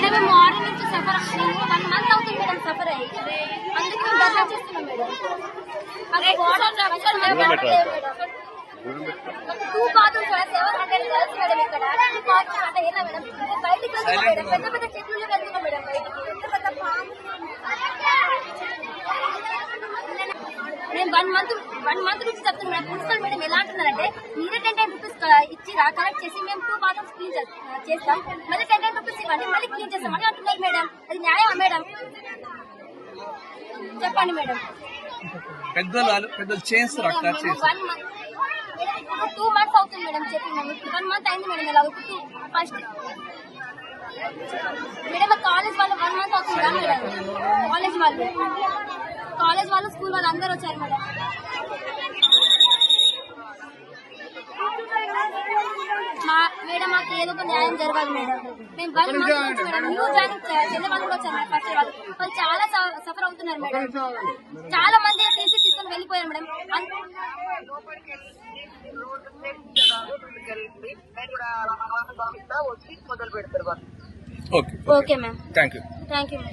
Madam morning నుంచి suffer 1 month అవుతుంది madam suffer అయ్యి, అందుకే మేము ధర్నా చేస్తున్నాం మేడం. అదే water two bathrooms 700 girls madam ఇక్కడ అంటే ఏనా మేడం బయటికి వెళ్తున్నాం మేడం, పెద్ద పెద్ద చెట్లు వెళ్తున్నాం మేడం బయటికి. నేను 1 మంత్ నుంచి చెప్తున్నాను మేడం. ప్రిన్సిపల్ మేడం ఎలా అంటున్నారంటే మీరే 10 రూపీస్ ఇచ్చిరా కలెక్ట్ చేసి మేము 2 బాత్రూమ్స్ క్లీన్ చేస్తాం, మళ్ళీ 10 రూపీస్ ఇవ్వండి మళ్ళీ క్లీన్ చేస్తాం అని అంటున్నారు మేడం. అది న్యాయమా మేడం? చెప్పండి మేడం. పెద్దలు చేస్తారు 2 మంత్స్ అవుతుంది మేడం చెప్పి, మేము 1 మంత్ అయింది మేడం. ఇలా ఫస్ట్ మేడం కాలేజ్ వాళ్ళు 1 మంత్ అవుతుంది కదా మేడం. కాలేజ్ వాళ్ళు స్కూల్ వాళ్ళు అందరూ వచ్చారు మేడం. మేడం మాకు ఏదో ఒక న్యాయం జరగాలి మేడం. మేము 1 మంత్ నుంచి మేడం న్యూ జాయినింగ్ చెల్లె వాళ్ళు కూడా వచ్చారు మేడం. ఫస్ట్ వాళ్ళు చాలా సఫర్ అవుతున్నారు మేడం. చాలా మంది తీసుకొని వెళ్ళిపోయారు madam. Okay ma'am, thank you.